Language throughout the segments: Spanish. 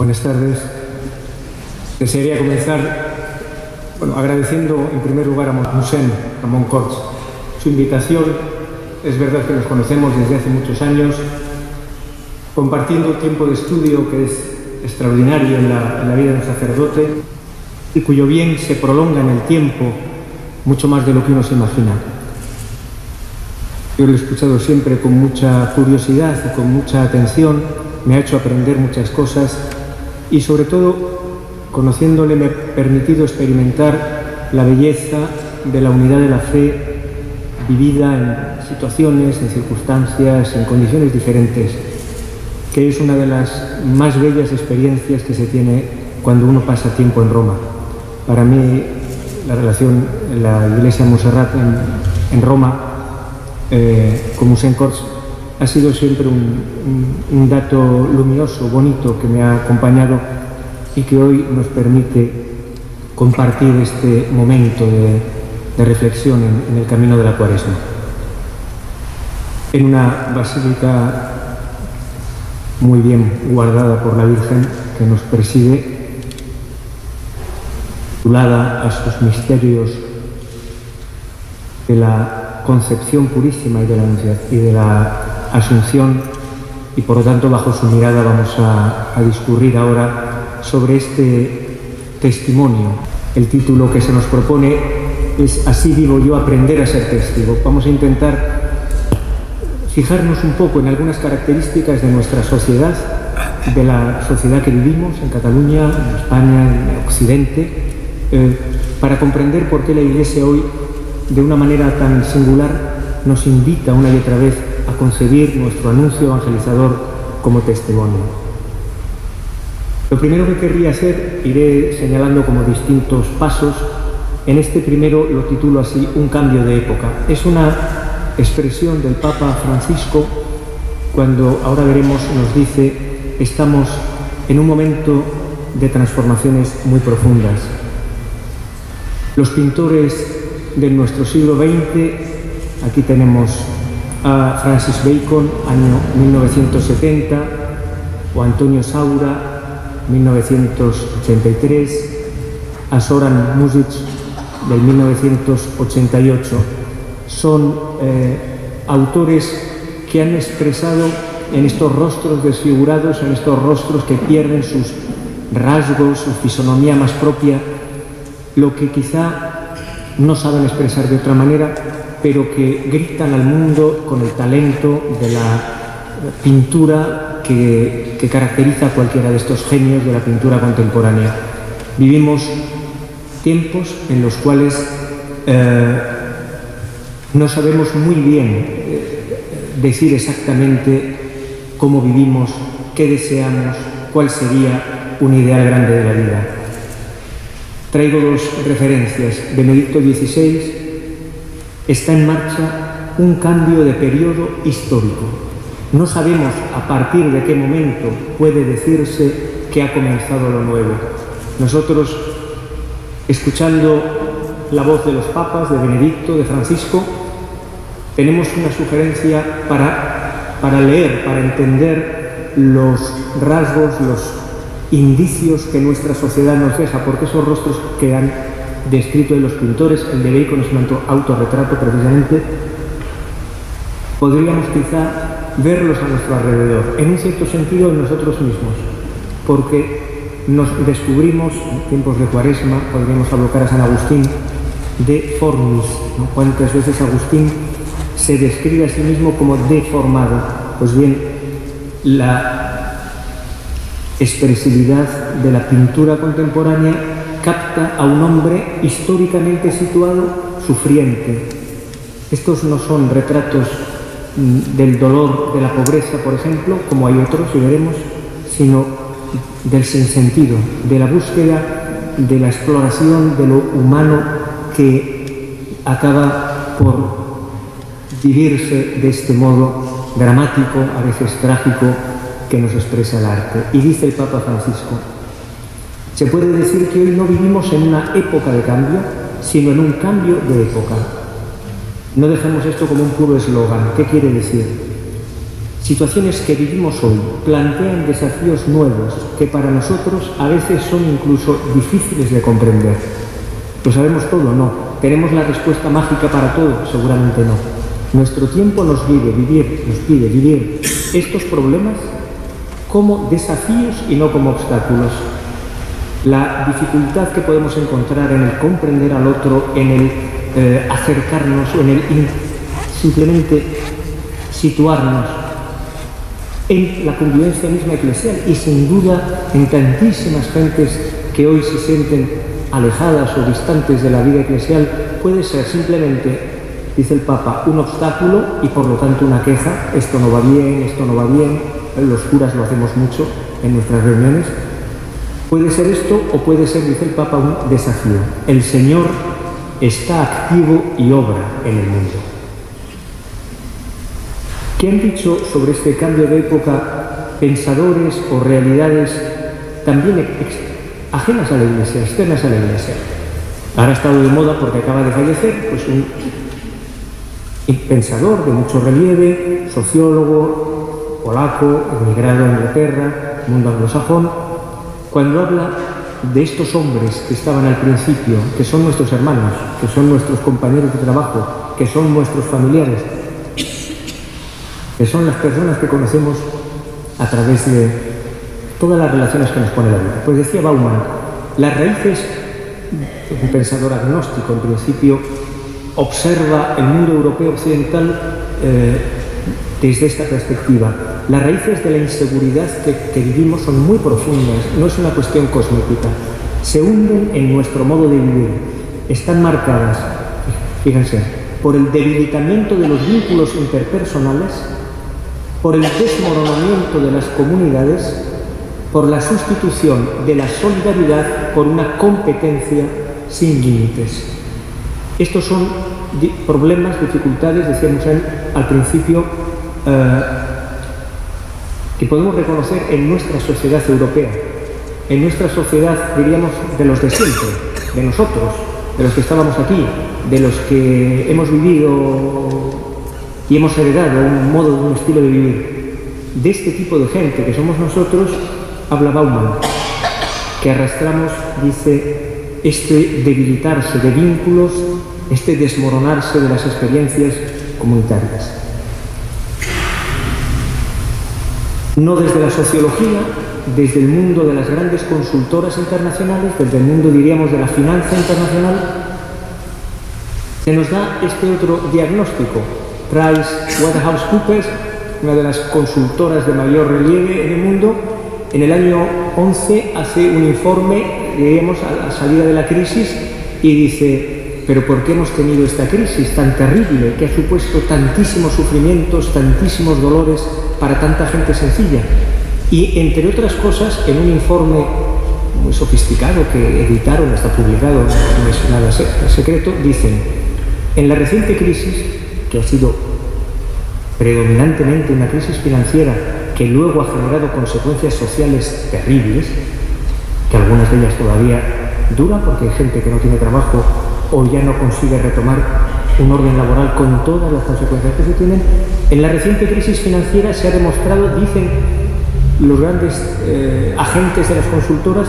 Buenas tardes. Desearía comenzar agradeciendo en primer lugar a Mossèn Ramón Corts su invitación. Es verdad que nos conocemos desde hace muchos años, compartiendo tiempo de estudio que es extraordinario en la vida de un sacerdote y cuyo bien se prolonga en el tiempo mucho más de lo que uno se imagina. Yo lo he escuchado siempre con mucha curiosidad y con mucha atención, me ha hecho aprender muchas cosas y sobre todo, conociéndole, me ha permitido experimentar la belleza de la unidad de la fe vivida en situaciones, en circunstancias, en condiciones diferentes, que es una de las más bellas experiencias que se tiene cuando uno pasa tiempo en Roma. Para mí, la relación en la iglesia de Montserrat en Roma con Mossèn Corts ha sido siempre un dato luminoso, bonito, que me ha acompañado y que hoy nos permite compartir este momento de reflexión en el camino de la Cuaresma. En una basílica muy bien guardada por la Virgen que nos preside, titulada a sus misterios de la Concepción Purísima y de la Asunción, y por lo tanto bajo su mirada vamos a discurrir ahora sobre este testimonio. El título que se nos propone es Así vivo yo, aprender a ser testigo. Vamos a intentar fijarnos un poco en algunas características de nuestra sociedad, de la sociedad que vivimos en Cataluña, en España, en Occidente, para comprender por qué la Iglesia hoy, de una manera tan singular, nos invita una y otra vez a concebir nuestro anuncio evangelizador como testimonio. Lo primero que querría hacer, iré señalando como distintos pasos. En este primero lo titulo así, un cambio de época. Es una expresión del Papa Francisco cuando, ahora veremos, nos dice, estamos en un momento de transformaciones muy profundas. Los pintores de nuestro siglo XX, aquí tenemos a Francis Bacon, año 1970, o Antonio Saura, 1983, a Zoran Muzic, del 1988. Son autores que han expresado en estos rostros desfigurados, en estos rostros que pierden sus rasgos, su fisonomía más propia, lo que quizá no saben expresar de otra manera, pero que gritan al mundo con el talento de la pintura que caracteriza a cualquiera de estos genios de la pintura contemporánea. Vivimos tiempos en los cuales no sabemos muy bien decir exactamente cómo vivimos, qué deseamos, cuál sería un ideal grande de la vida. Traigo dos referencias. Benedicto XVI, está en marcha un cambio de periodo histórico. No sabemos a partir de qué momento puede decirse que ha comenzado lo nuevo. Nosotros, escuchando la voz de los papas, de Benedicto, de Francisco, tenemos una sugerencia para leer, para entender los rasgos, los indicios que nuestra sociedad nos deja, porque esos rostros que han descrito de los pintores, el de Bacon es un autorretrato precisamente, podríamos quizá verlos a nuestro alrededor, en un cierto sentido en nosotros mismos, porque nos descubrimos en tiempos de Cuaresma, podríamos abocar a San Agustín, de formis, ¿no? ¿Cuántas veces Agustín se describe a sí mismo como deformado? Pues bien, la expresividad de la pintura contemporánea capta a un hombre históricamente situado, sufriente. Estos no son retratos del dolor, de la pobreza, por ejemplo, como hay otros, y veremos, sino del sinsentido, de la búsqueda, de la exploración de lo humano que acaba por vivirse de este modo dramático, a veces trágico, que nos expresa el arte. Y dice el Papa Francisco, se puede decir que hoy no vivimos en una época de cambio, sino en un cambio de época. No dejemos esto como un puro eslogan. ¿Qué quiere decir? situaciones que vivimos hoy plantean desafíos nuevos que para nosotros a veces son incluso difíciles de comprender. ¿Lo sabemos todo? No. ¿Tenemos la respuesta mágica para todo? Seguramente no. Nuestro tiempo nos pide vivir estos problemas como desafíos y no como obstáculos. La dificultad que podemos encontrar en el comprender al otro, en el acercarnos, en el simplemente situarnos en la convivencia misma eclesial y sin duda en tantísimas gentes que hoy se sienten alejadas o distantes de la vida eclesial, puede ser simplemente, dice el Papa, un obstáculo y por lo tanto una queja. Esto no va bien, esto no va bien. Los curas lo hacemos mucho en nuestras reuniones. Puede ser esto o puede ser, dice el Papa, un desafío. El Señor está activo y obra en el mundo. ¿Qué han dicho sobre este cambio de época pensadores o realidades también ajenas a la Iglesia, externas a la Iglesia? Ahora ha estado de moda porque acaba de fallecer pues un pensador de mucho relieve, sociólogo, polaco, emigrado a Inglaterra, mundo anglosajón, cuando habla de estos hombres que estaban al principio, que son nuestros hermanos, que son nuestros compañeros de trabajo, que son nuestros familiares, que son las personas que conocemos a través de todas las relaciones que nos pone la vida. Pues decía Bauman, las raíces, un pensador agnóstico en principio, observa el mundo europeo occidental desde esta perspectiva. Las raíces de la inseguridad que vivimos son muy profundas, no es una cuestión cosmética. Se hunden en nuestro modo de vivir. Están marcadas, fíjense, por el debilitamiento de los vínculos interpersonales, por el desmoronamiento de las comunidades, por la sustitución de la solidaridad por una competencia sin límites. Estos son problemas, dificultades, decíamos al principio, que podemos reconocer en nuestra sociedad europea, en nuestra sociedad, diríamos, de los de siempre, de nosotros, de los que estábamos aquí, de los que hemos vivido y hemos heredado un modo, un estilo de vivir. De este tipo de gente que somos nosotros, habla Bauman, que arrastramos, dice, este debilitarse de vínculos, este desmoronarse de las experiencias comunitarias. No desde la sociología, desde el mundo de las grandes consultoras internacionales, desde el mundo, diríamos, de la finanza internacional, se nos da este otro diagnóstico. PricewaterhouseCoopers, una de las consultoras de mayor relieve en el mundo, en el año 11 hace un informe, diríamos, a la salida de la crisis y dice: pero ¿por qué hemos tenido esta crisis tan terrible que ha supuesto tantísimos sufrimientos, tantísimos dolores para tanta gente sencilla? Y entre otras cosas, en un informe muy sofisticado que editaron, está publicado, no es nada secreto, dicen: en la reciente crisis, que ha sido predominantemente una crisis financiera que luego ha generado consecuencias sociales terribles, que algunas de ellas todavía duran porque hay gente que no tiene trabajo o ya no consigue retomar un orden laboral con todas las consecuencias que se tienen. En la reciente crisis financiera se ha demostrado, dicen los grandes agentes de las consultoras,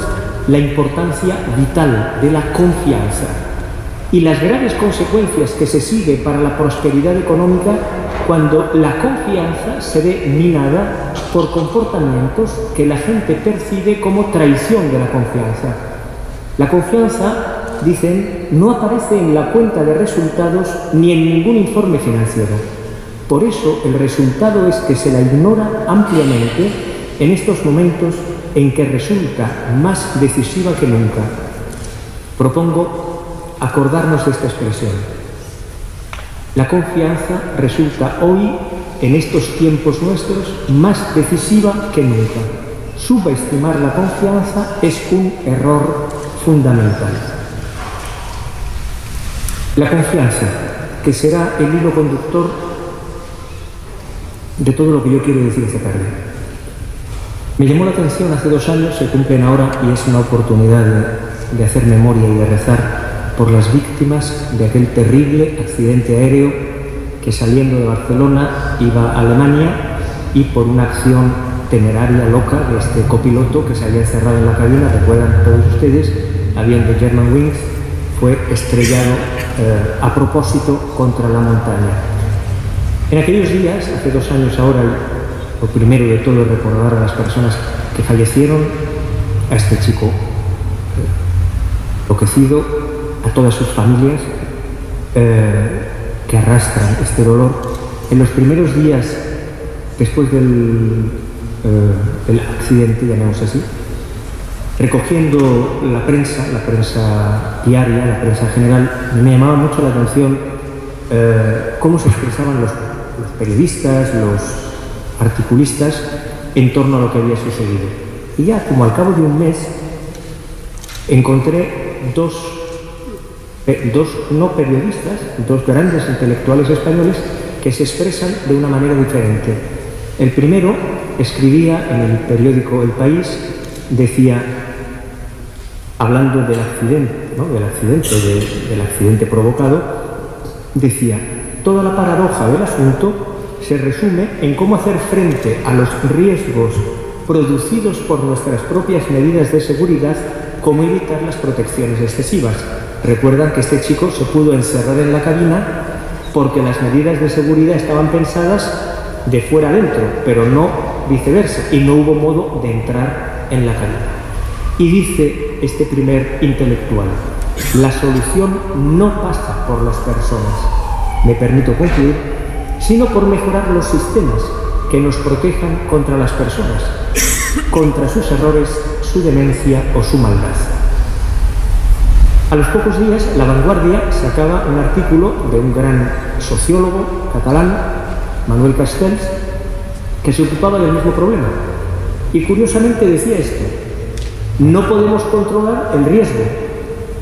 la importancia vital de la confianza y las graves consecuencias que se sigue para la prosperidad económica cuando la confianza se ve minada por comportamientos que la gente percibe como traición de la confianza. La confianza, dicen, no aparece en la cuenta de resultados ni en ningún informe financiero. Por eso el resultado es que se la ignora ampliamente en estos momentos en que resulta más decisiva que nunca. Propongo acordarnos de esta expresión. La confianza resulta hoy, en estos tiempos nuestros, más decisiva que nunca. Subestimar la confianza es un error fundamental. La confianza, que será el hilo conductor de todo lo que yo quiero decir esta tarde. Me llamó la atención hace 2 años, se cumplen ahora, y es una oportunidad de hacer memoria y de rezar por las víctimas de aquel terrible accidente aéreo que, saliendo de Barcelona, iba a Alemania y por una acción temeraria, loca, de este copiloto que se había encerrado en la cabina. Recuerdan todos ustedes, avión de Germanwings fue estrellado a propósito contra la montaña. En aquellos días, hace 2 años ahora, lo primero de todo es recordar a las personas que fallecieron, a este chico enloquecido, a todas sus familias que arrastran este dolor. En los primeros días después del accidente, llamemos así, recogiendo la prensa diaria, la prensa general, me llamaba mucho la atención cómo se expresaban los periodistas, los articulistas en torno a lo que había sucedido. Y ya como al cabo de un mes encontré dos no periodistas, 2 grandes intelectuales españoles que se expresan de una manera diferente. El primero escribía en el periódico El País, decía, hablando del accidente, ¿no? del accidente provocado, decía: toda la paradoja del asunto se resume en cómo hacer frente a los riesgos producidos por nuestras propias medidas de seguridad, cómo evitar las protecciones excesivas. Recuerdan que este chico se pudo encerrar en la cabina porque las medidas de seguridad estaban pensadas de fuera adentro, pero no viceversa, y no hubo modo de entrar en la cabina. Y dice este primer intelectual: la solución no pasa por las personas, me permito concluir, sino por mejorar los sistemas que nos protejan contra las personas, contra sus errores, su demencia o su maldad. A los pocos días, La Vanguardia sacaba un artículo de un gran sociólogo catalán, Manuel Castells, que se ocupaba del mismo problema. Y curiosamente decía esto: no podemos controlar el riesgo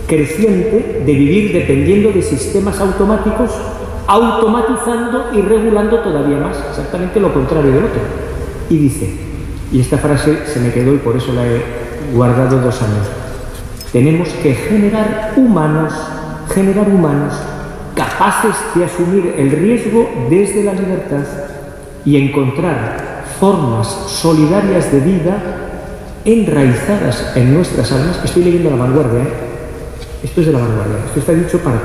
creciente de vivir dependiendo de sistemas automáticos, automatizando y regulando todavía más, exactamente lo contrario del otro. Y dice, y esta frase se me quedó y por eso la he guardado 2 años: tenemos que generar humanos capaces de asumir el riesgo desde la libertad y encontrar formas solidarias de vida enraizadas en nuestras almas. Estoy leyendo La Vanguardia, ¿eh? Esto es de La Vanguardia, esto está dicho para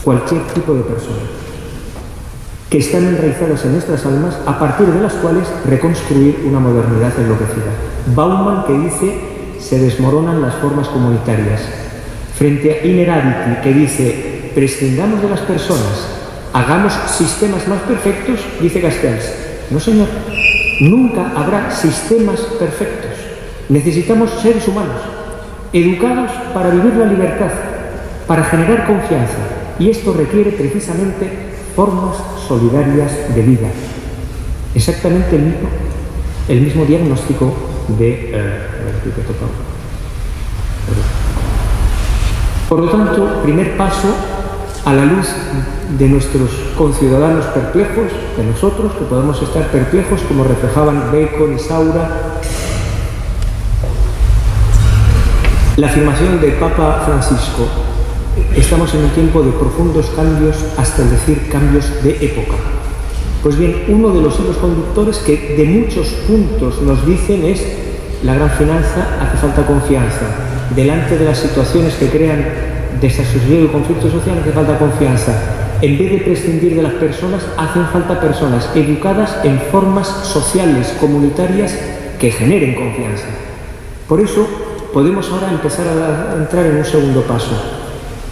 cualquier tipo de persona, que están enraizadas en nuestras almas, a partir de las cuales reconstruir una modernidad enloquecida. Bauman, que dice: se desmoronan las formas comunitarias. Frente a Inerarity, que dice: prescindamos de las personas, hagamos sistemas más perfectos, dice Castells: no señor, nunca habrá sistemas perfectos. Necesitamos seres humanos, educados para vivir la libertad, para generar confianza, y esto requiere precisamente formas solidarias de vida. Exactamente el mismo diagnóstico de... Por lo tanto, primer paso, a la luz de nuestros conciudadanos perplejos, de nosotros que podemos estar perplejos, como reflejaban Bacon y Saura, la afirmación del Papa Francisco: estamos en un tiempo de profundos cambios, hasta decir cambios de época. Pues bien, uno de los hilos conductores que de muchos puntos nos dicen es: la gran finanza, hace falta confianza. Delante de las situaciones que crean desasosiego y conflicto social, hace falta confianza. En vez de prescindir de las personas, hacen falta personas educadas en formas sociales, comunitarias, que generen confianza. Por eso podemos ahora empezar a entrar en un segundo paso.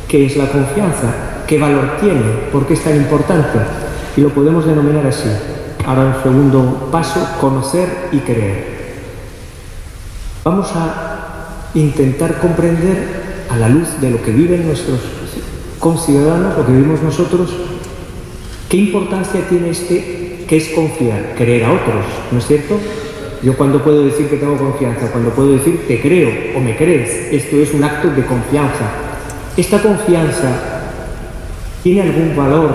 ¿Qué es la confianza? ¿Qué valor tiene? ¿Por qué es tan importante? Y lo podemos denominar así. Ahora un segundo paso: conocer y creer. Vamos a intentar comprender, a la luz de lo que viven nuestros conciudadanos, lo que vivimos nosotros, qué importancia tiene que es confiar, creer a otros, ¿no es cierto? Yo cuando puedo decir que tengo confianza, cuando puedo decir te creo o me crees, esto es un acto de confianza. ¿Esta confianza tiene algún valor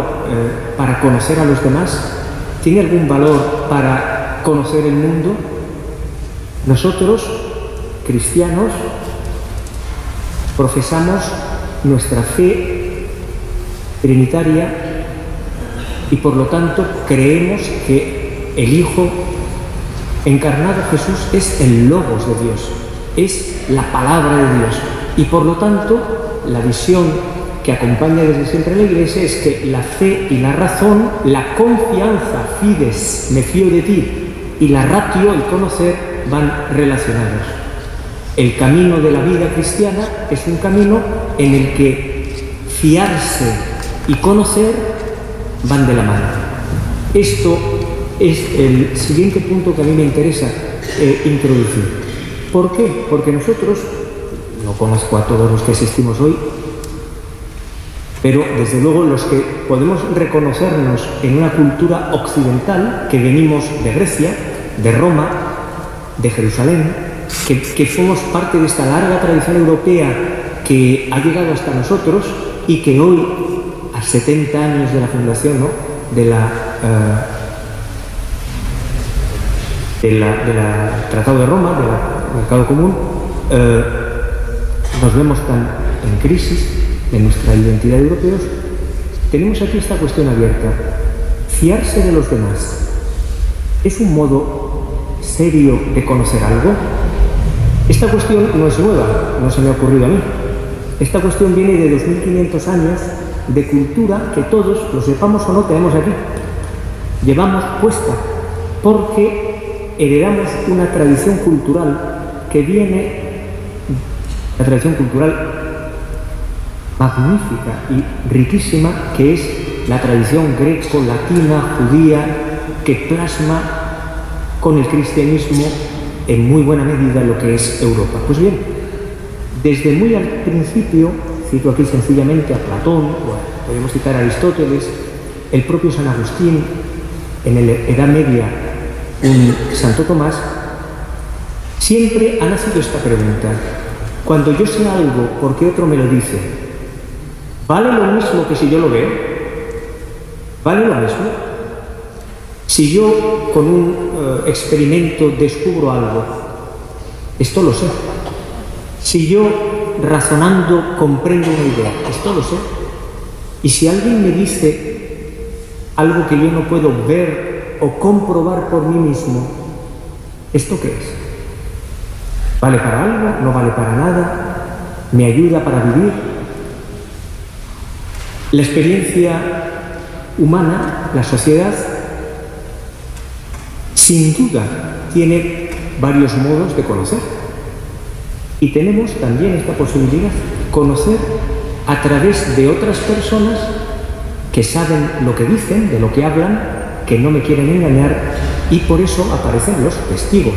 para conocer a los demás? ¿Tiene algún valor para conocer el mundo? Nosotros, cristianos, profesamos nuestra fe trinitaria y por lo tanto creemos que el Hijo encarnado, Jesús, es el Logos de Dios, es la palabra de Dios. Y por lo tanto, la visión que acompaña desde siempre a la Iglesia es que la fe y la razón, la confianza, fides, me fío de ti, y la ratio, el conocer, van relacionados. El camino de la vida cristiana es un camino en el que fiarse y conocer van de la mano. Esto es el siguiente punto que a mí me interesa introducir. ¿Por qué? Porque nosotros, no conozco a todos los que asistimos hoy, pero desde luego los que podemos reconocernos en una cultura occidental, que venimos de Grecia, de Roma, de Jerusalén, que somos parte de esta larga tradición europea que ha llegado hasta nosotros y que hoy, a 70 años de la fundación, ¿no?, del Tratado de Roma, del Mercado Común, nos vemos tan en crisis de nuestra identidad de europeos. Tenemos aquí esta cuestión abierta. ¿Fiarse de los demás es un modo serio de conocer algo? Esta cuestión no es nueva, no se me ha ocurrido a mí. Esta cuestión viene de 2500 años de cultura que todos, lo sepamos o no, tenemos aquí. Llevamos puesta, porque heredamos una tradición cultural que viene, la tradición cultural magnífica y riquísima, que es la tradición greco-latina, judía, que plasma con el cristianismo en muy buena medida lo que es Europa. Pues bien, desde muy al principio, cito aquí sencillamente a Platón, o podemos citar a Aristóteles, el propio San Agustín, en la Edad Media, un Santo Tomás, siempre ha nacido esta pregunta: cuando yo sé algo, ¿por qué otro me lo dice? ¿Vale lo mismo que si yo lo veo? ¿Vale lo mismo? Si yo con un experimento descubro algo, esto lo sé. Si yo razonando comprendo una idea, esto lo sé. Y si alguien me dice algo que yo no puedo ver o comprobar por mí mismo, ¿esto qué es? ¿Vale para algo? ¿No vale para nada? ¿Me ayuda para vivir? La experiencia humana, la sociedad, sin duda tiene varios modos de conocer. Y tenemos también esta posibilidad, conocer a través de otras personas que saben lo que dicen, de lo que hablan, que no me quieren engañar, y por eso aparecen los testigos.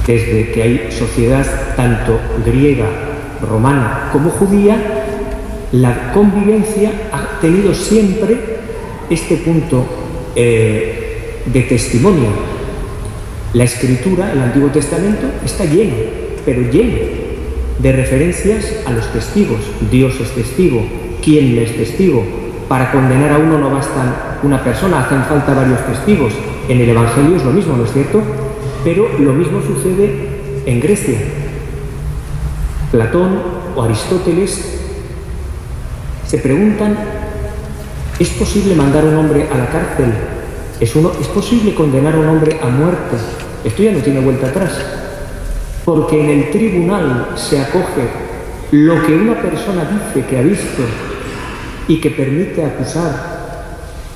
Desde que hay sociedad tanto griega, romana como judía, la convivencia ha tenido siempre este punto de testimonio. La Escritura, el Antiguo Testamento, está lleno, pero lleno de referencias a los testigos. Dios es testigo. ¿Quién es testigo? Para condenar a uno no basta una persona, hacen falta varios testigos. En el Evangelio es lo mismo, ¿no es cierto? Pero lo mismo sucede en Grecia. Platón o Aristóteles se preguntan: ¿es posible mandar a un hombre a la cárcel? ¿Es posible condenar a un hombre a muerte? Esto ya no tiene vuelta atrás. Porque en el tribunal se acoge lo que una persona dice que ha visto y que permite acusar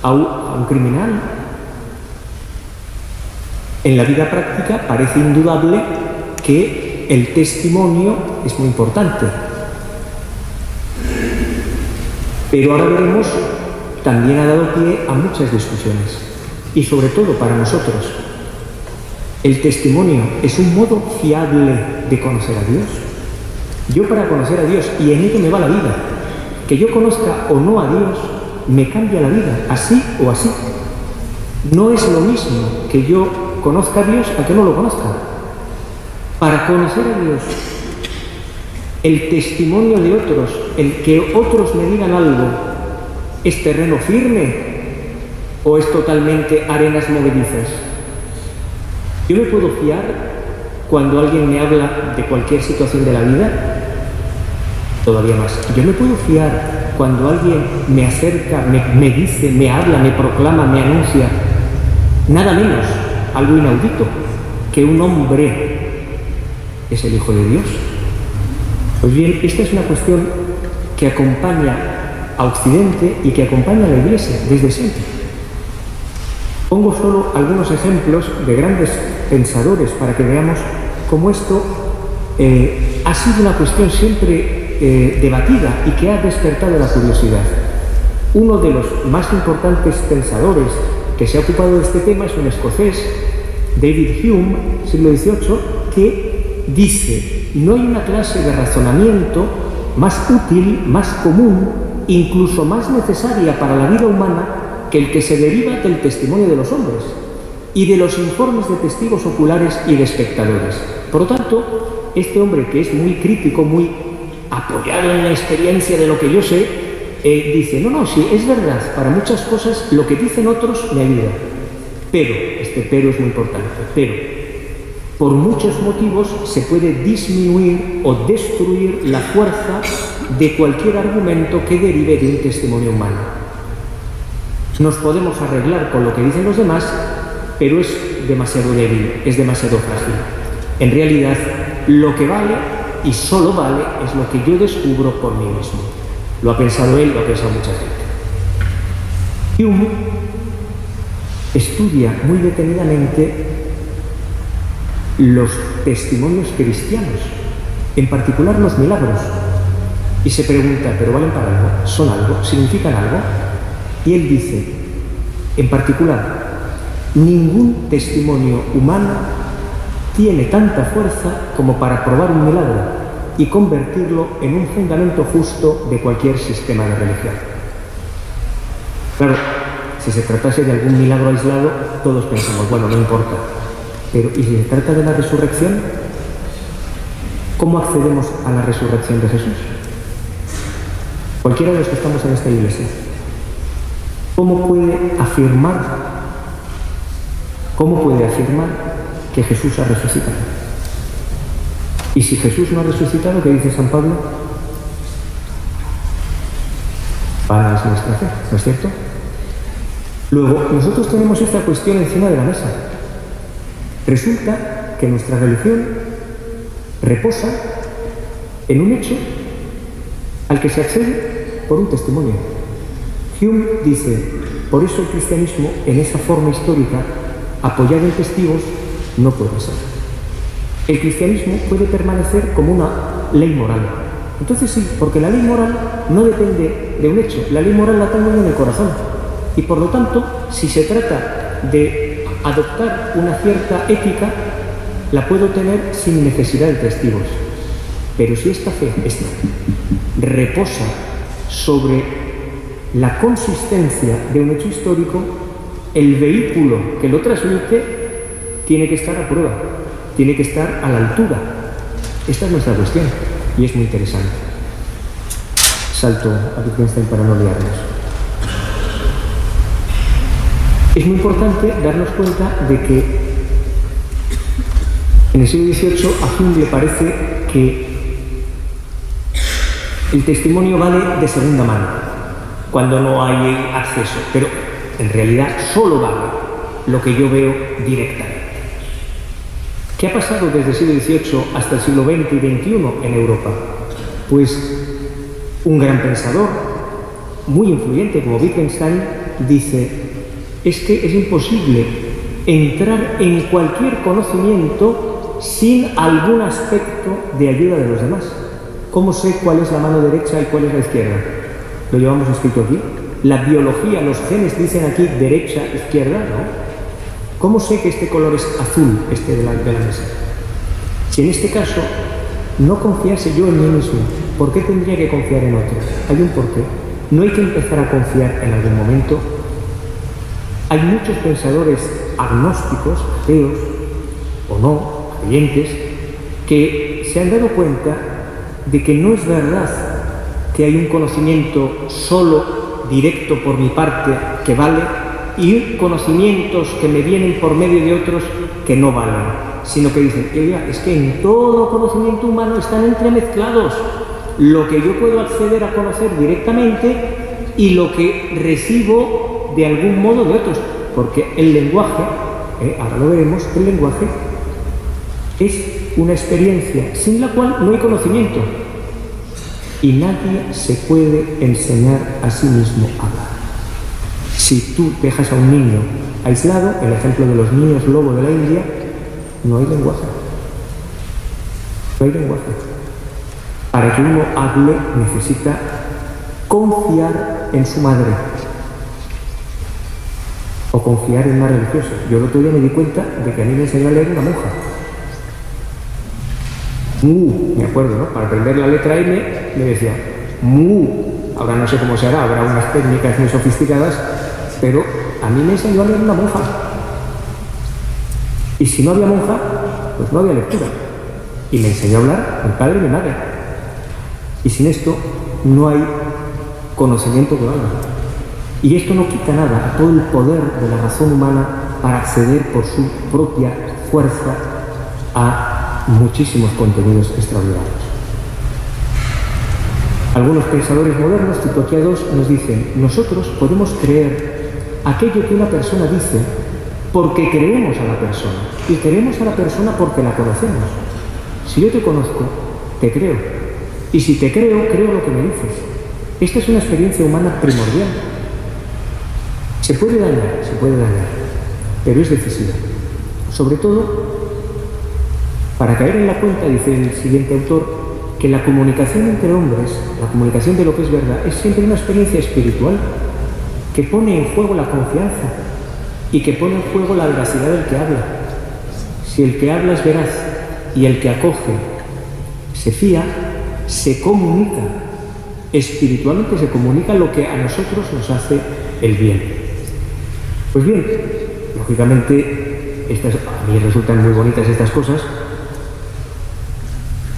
a un criminal. En la vida práctica parece indudable que el testimonio es muy importante. Pero ahora veremos, también ha dado pie a muchas discusiones. Y sobre todo para nosotros, ¿el testimonio es un modo fiable de conocer a Dios? Yo, para conocer a Dios, y en ello me va la vida, que yo conozca o no a Dios, me cambia la vida, así o así. No es lo mismo que yo conozca a Dios a que no lo conozca. Para conocer a Dios, el testimonio de otros, el que otros me digan algo, ¿es terreno firme o es totalmente arenas movedizas? ¿Yo me puedo fiar cuando alguien me habla de cualquier situación de la vida? Todavía más. ¿Yo me puedo fiar cuando alguien me acerca, me dice, me habla, me proclama, me anuncia nada menos, algo inaudito, que un hombre es el Hijo de Dios. Pues bien, esta es una cuestión que acompaña a Occidente y que acompaña a la Iglesia desde siempre. Pongo solo algunos ejemplos de grandes pensadores para que veamos cómo esto ha sido una cuestión siempre debatida y que ha despertado la curiosidad. Uno de los más importantes pensadores que se ha ocupado de este tema es un escocés, David Hume, siglo XVIII, que dice: no hay una clase de razonamiento más útil, más común, incluso más necesaria para la vida humana que el que se deriva del testimonio de los hombres y de los informes de testigos oculares y de espectadores. Por lo tanto, este hombre, que es muy crítico, muy apoyado en la experiencia de lo que yo sé, dice: no, sí, es verdad, para muchas cosas lo que dicen otros me ayuda, pero, este pero es muy importante, pero por muchos motivos se puede disminuir o destruir la fuerza de cualquier argumento que derive de un testimonio humano. Nos podemos arreglar con lo que dicen los demás, pero es demasiado débil, es demasiado frágil. En realidad, lo que vale, y solo vale, es lo que yo descubro por mí mismo. Lo ha pensado él, lo ha pensado mucha gente. Hume estudia muy detenidamente los testimonios cristianos, en particular los milagros, y se pregunta: ¿pero valen para algo? ¿Son algo? ¿Significan algo? Y él dice, en particular, ningún testimonio humano tiene tanta fuerza como para probar un milagro y convertirlo en un fundamento justo de cualquier sistema de religión. Claro, si se tratase de algún milagro aislado, todos pensamos: bueno, no importa. Pero ¿y si se trata de la resurrección? ¿Cómo accedemos a la resurrección de Jesús? Cualquiera de los que estamos en esta iglesia, ¿cómo puede afirmar que Jesús ha resucitado? Y si Jesús no ha resucitado, ¿qué dice San Pablo? Vana es nuestra fe, ¿no es cierto? Luego, nosotros tenemos esta cuestión encima de la mesa. Resulta que nuestra religión reposa en un hecho al que se accede por un testimonio. Hume dice: por eso el cristianismo, en esa forma histórica, apoyado en testigos, no puede ser. El cristianismo puede permanecer como una ley moral. Entonces sí, porque la ley moral no depende de un hecho, la ley moral la tengo en el corazón. Y por lo tanto, si se trata de adoptar una cierta ética, la puedo tener sin necesidad de testigos. Pero si esta fe, reposa sobre la consistencia de un hecho histórico, el vehículo que lo transmite tiene que estar a prueba, tiene que estar a la altura. Esta es nuestra cuestión y es muy interesante. Salto a Wittgenstein para no liarnos. Es muy importante darnos cuenta de que en el siglo XVIII a Hume le parece que el testimonio vale de segunda mano, cuando no hay acceso, pero en realidad solo vale lo que yo veo directamente. ¿Qué ha pasado desde el siglo XVIII hasta el siglo XX y XXI en Europa? Pues un gran pensador, muy influyente como Wittgenstein, dice: es que es imposible entrar en cualquier conocimiento sin algún aspecto de ayuda de los demás. ¿Cómo sé cuál es la mano derecha y cuál es la izquierda? Lo llevamos escrito aquí. La biología, los genes dicen aquí derecha, izquierda, ¿no? ¿Cómo sé que este color es azul, de la mesa? Si en este caso no confiase yo en mí mismo, ¿por qué tendría que confiar en otro? Hay un porqué. No hay que empezar a confiar en algún momento. Hay muchos pensadores agnósticos, ateos o no, creyentes, que se han dado cuenta de que no es verdad que hay un conocimiento solo, directo por mi parte, que vale, y conocimientos que me vienen por medio de otros que no valen, sino que dicen: oiga, es que en todo conocimiento humano están entremezclados lo que yo puedo acceder a conocer directamente y lo que recibo de algún modo de otros. porque el lenguaje, ahora lo veremos, el lenguaje es una experiencia sin la cual no hay conocimiento. Y nadie se puede enseñar a sí mismo a hablar. Si tú dejas a un niño aislado, el ejemplo de los niños lobo de la India, no hay lenguaje. No hay lenguaje. Para que uno hable necesita confiar en su madre o confiar en una religiosa. Yo el otro día me di cuenta de que a mí me enseñó a leer una monja. Me acuerdo, ¿no? Para aprender la letra M me decía ahora no sé cómo se hará, habrá unas técnicas muy sofisticadas, pero a mí me enseñó a leer una monja. Y si no había monja, pues no había lectura. Y me enseñó a hablar mi padre y mi madre. Y sin esto no hay conocimiento que valga. Y esto no quita nada a todo el poder de la razón humana para acceder por su propia fuerza a muchísimos contenidos extraordinarios. Algunos pensadores modernos, tipo aquí a dos, nos dicen: nosotros podemos creer aquello que una persona dice porque creemos a la persona, y creemos a la persona porque la conocemos. Si yo te conozco, te creo, y si te creo, creo lo que me dices. Esta es una experiencia humana primordial. Se puede dañar, pero es decisiva. Sobre todo, para caer en la cuenta, dice el siguiente autor, que la comunicación entre hombres, la comunicación de lo que es verdad, es siempre una experiencia espiritual que pone en juego la confianza y que pone en juego la veracidad del que habla. Si el que habla es veraz y el que acoge se fía, se comunica, espiritualmente se comunica lo que a nosotros nos hace el bien. Pues bien, lógicamente, a mí resultan muy bonitas estas cosas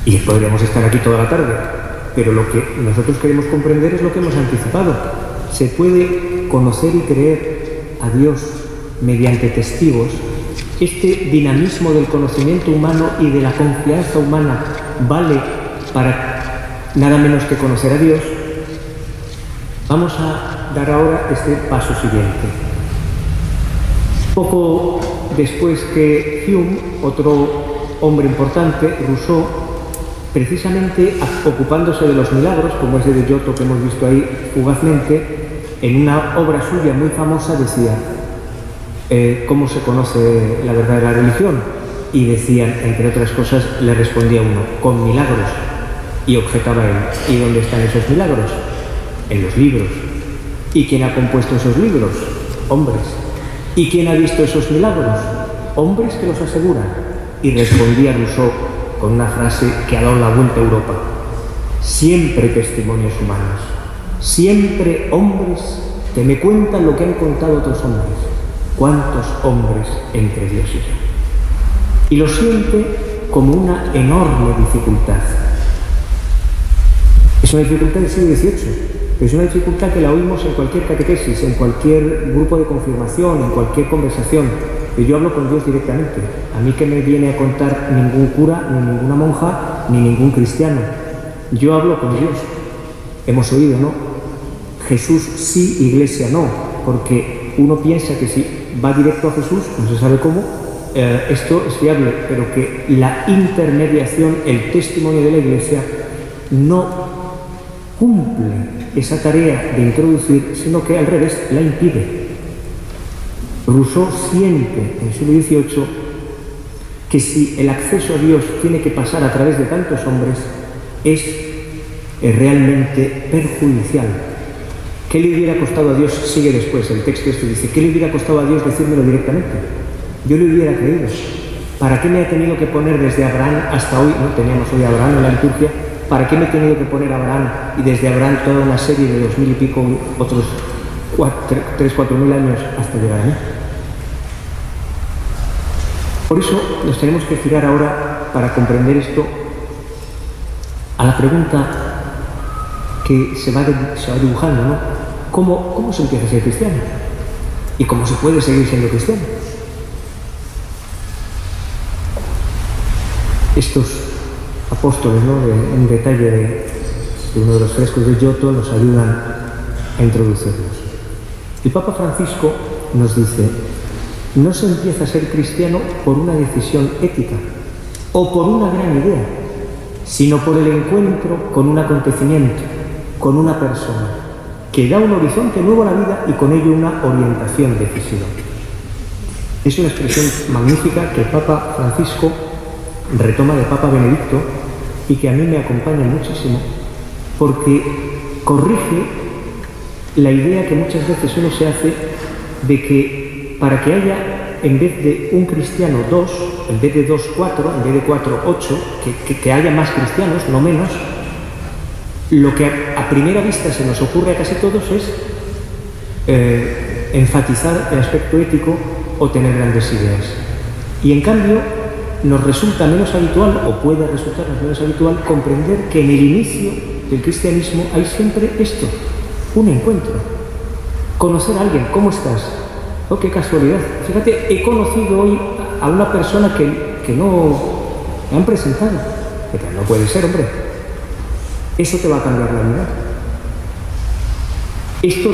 y podríamos estar aquí toda la tarde, pero lo que nosotros queremos comprender es lo que hemos anticipado. Se puede conocer y creer a Dios mediante testigos. Este dinamismo del conocimiento humano y de la confianza humana vale para nada menos que conocer a Dios. Vamos a dar ahora este paso siguiente. Poco después que Hume, otro hombre importante, Rousseau, precisamente ocupándose de los milagros, como ese de Giotto que hemos visto ahí fugazmente, en una obra suya muy famosa decía ¿cómo se conoce la verdadera religión? Y decían, entre otras cosas, le respondía uno, con milagros. Y objetaba él, ¿y dónde están esos milagros? En los libros. ¿Y quién ha compuesto esos libros? Hombres. ¿Y quién ha visto esos milagros? Hombres que los aseguran. Y respondía Rousseau con una frase que ha dado la vuelta a Europa: siempre testimonios humanos, siempre hombres que me cuentan lo que han contado otros hombres. ¿Cuántos hombres entre Dios y yo? Y lo siente como una enorme dificultad. Es una dificultad del siglo XVIII, pero es una dificultad que la oímos en cualquier catequesis, en cualquier grupo de confirmación, en cualquier conversación. Que yo hablo con Dios directamente. A mí que me viene a contar ningún cura, ni ninguna monja, ni ningún cristiano. Yo hablo con Dios. Hemos oído, ¿no? Jesús sí, Iglesia no, porque uno piensa que si va directo a Jesús, no se sabe cómo, esto es fiable, pero que la intermediación, el testimonio de la Iglesia, no cumple esa tarea de introducir, sino que al revés la impide. Rousseau siente en el siglo XVIII que si el acceso a Dios tiene que pasar a través de tantos hombres, es realmente perjudicial. ¿Qué le hubiera costado a Dios? Sigue después el texto este, dice, ¿qué le hubiera costado a Dios decírmelo directamente? Yo le hubiera creído. ¿Para qué me ha tenido que poner desde Abraham hasta hoy? No teníamos hoy a Abraham en la liturgia. ¿Para qué me he tenido que poner a Abraham y desde Abraham toda una serie de 2000 y pico, otros 3.000-4.000 años hasta llegar a mí? Por eso nos tenemos que girar ahora, para comprender esto, a la pregunta que se va dibujando, ¿no? ¿Cómo se empieza a ser cristiano? ¿Y cómo se puede seguir siendo cristiano? Estos apóstoles, ¿no? Un detalle de uno de los frescos de Giotto nos ayudan a introducirlos. El Papa Francisco nos dice: no se empieza a ser cristiano por una decisión ética o por una gran idea, sino por el encuentro con un acontecimiento, con una persona, que da un horizonte nuevo a la vida y con ello una orientación decisiva. Es una expresión magnífica que el Papa Francisco retoma de Papa Benedicto y que a mí me acompaña muchísimo, porque corrige la idea que muchas veces uno se hace de que para que haya, en vez de un cristiano, dos, en vez de dos, cuatro, en vez de cuatro, ocho, que haya más cristianos, no menos, lo que a primera vista se nos ocurre a casi todos es enfatizar el aspecto ético o tener grandes ideas. Y en cambio nos resulta menos habitual, o puede resultarnos menos habitual, comprender que en el inicio del cristianismo hay siempre esto, un encuentro. Conocer a alguien, ¿cómo estás? Oh, qué casualidad. Fíjate, he conocido hoy a una persona que no me han presentado. Pero no puede ser, hombre. Eso te va a cambiar la vida. Esto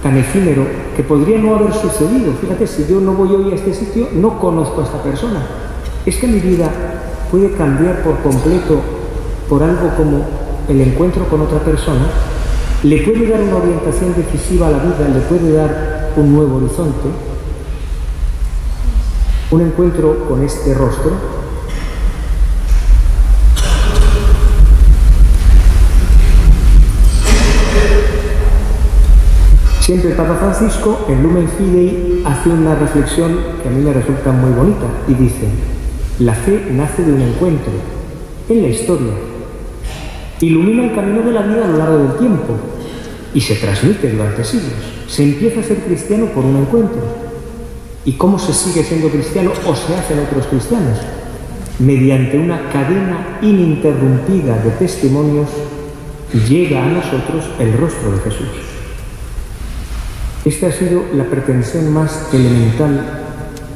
tan efímero que podría no haber sucedido. Fíjate, si yo no voy hoy a este sitio, no conozco a esta persona. Es que mi vida puede cambiar por completo por algo como el encuentro con otra persona. Le puede dar una orientación decisiva a la vida, le puede dar un nuevo horizonte. Un encuentro con este rostro. Siempre el Papa Francisco, en Lumen Fidei, hace una reflexión que a mí me resulta muy bonita y dice: la fe nace de un encuentro en la historia, ilumina el camino de la vida a lo largo del tiempo y se transmite durante siglos. Se empieza a ser cristiano por un encuentro. ¿Y cómo se sigue siendo cristiano o se hacen otros cristianos? Mediante una cadena ininterrumpida de testimonios llega a nosotros el rostro de Jesús. Esta ha sido la pretensión más elemental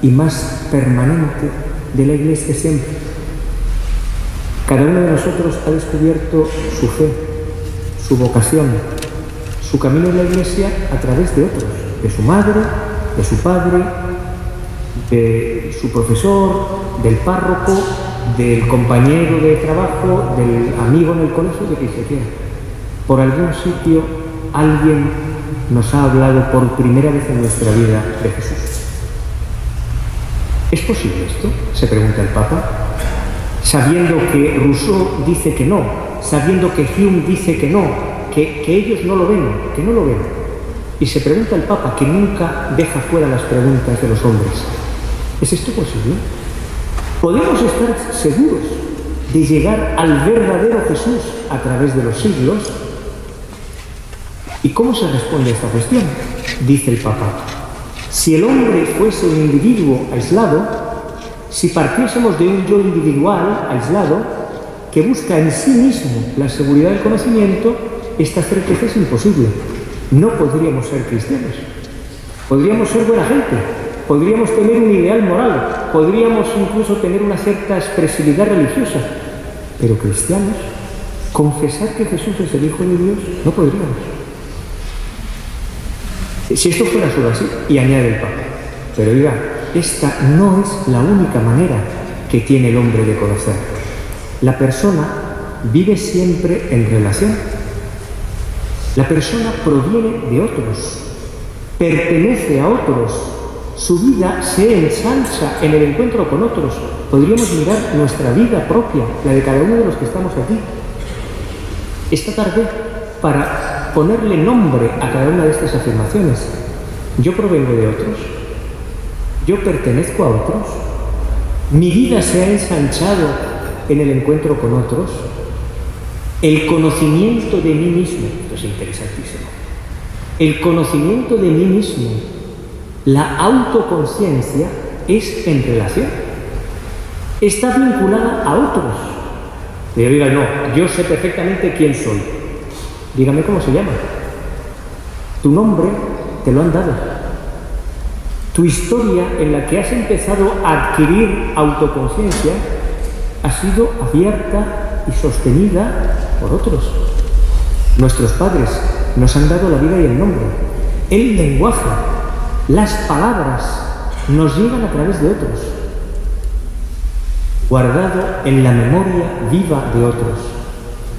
y más permanente de la Iglesia siempre. Cada uno de nosotros ha descubierto su fe, su vocación, su camino en la Iglesia a través de otros, de su madre, de su padre, de su profesor, del párroco, del compañero de trabajo, del amigo en el colegio, de quien se quiera. Por algún sitio alguien nos ha hablado por primera vez en nuestra vida de Jesús. ¿Es posible esto?, se pregunta el Papa, sabiendo que Rousseau dice que no, sabiendo que Hume dice que no, que ellos no lo ven, que no lo ven. Y se pregunta el Papa, que nunca deja fuera las preguntas de los hombres: ¿es esto posible? ¿Podemos estar seguros de llegar al verdadero Jesús a través de los siglos? ¿Y cómo se responde a esta cuestión? Dice el Papa: si el hombre fuese un individuo aislado, si partiésemos de un yo individual aislado que busca en sí mismo la seguridad del conocimiento, esta certeza es imposible. No podríamos ser cristianos. Podríamos ser buena gente, podríamos tener un ideal moral, podríamos incluso tener una cierta expresividad religiosa, pero cristianos, confesar que Jesús es el Hijo de Dios, no podríamos. Si esto fuera solo así, y añade el Papa, pero diga, esta no es la única manera que tiene el hombre de conocer. La persona vive siempre en relación. La persona proviene de otros, pertenece a otros, su vida se ensancha en el encuentro con otros. Podríamos mirar nuestra vida propia, la de cada uno de los que estamos aquí. Esta tarde, para ponerle nombre a cada una de estas afirmaciones: yo provengo de otros, yo pertenezco a otros, mi vida se ha ensanchado en el encuentro con otros, el conocimiento de mí mismo, esto es interesantísimo, el conocimiento de mí mismo, la autoconciencia es en relación, está vinculada a otros. Y yo diga, no, yo sé perfectamente quién soy. Dígame cómo se llama. Tu nombre te lo han dado. Tu historia en la que has empezado a adquirir autoconciencia ha sido abierta y sostenida por otros. Nuestros padres nos han dado la vida y el nombre, el lenguaje. Las palabras nos llegan a través de otros, guardado en la memoria viva de otros.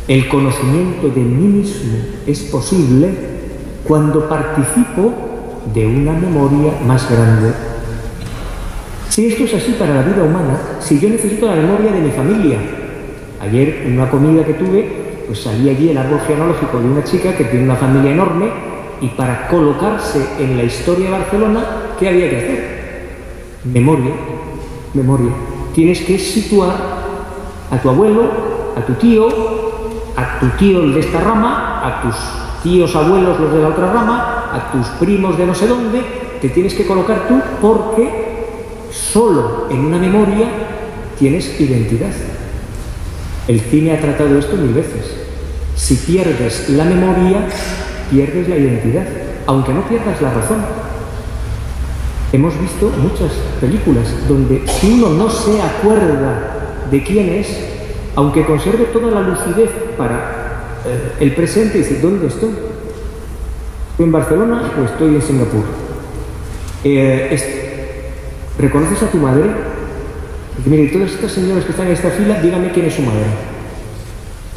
El conocimiento de mí mismo es posible cuando participo de una memoria más grande. Si esto es así para la vida humana, si yo necesito la memoria de mi familia. Ayer, en una comida que tuve, pues salí allí el árbol genealógico de una chica que tiene una familia enorme, y para colocarse en la historia de Barcelona, ¿qué había que hacer? Memoria, memoria. Tienes que situar a tu abuelo, a tu tío el de esta rama, a tus tíos abuelos los de la otra rama, a tus primos de no sé dónde. Te tienes que colocar tú porque solo en una memoria tienes identidad. El cine ha tratado esto 1000 veces. Si pierdes la memoria, pierdes la identidad, aunque no pierdas la razón. Hemos visto muchas películas donde si uno no se acuerda de quién es, aunque conserve toda la lucidez para el presente, dice, ¿dónde estoy? ¿Estoy en Barcelona o estoy en Singapur? ¿Reconoces a tu madre? Dice, mire, todas estas señoras que están en esta fila, dígame quién es su madre.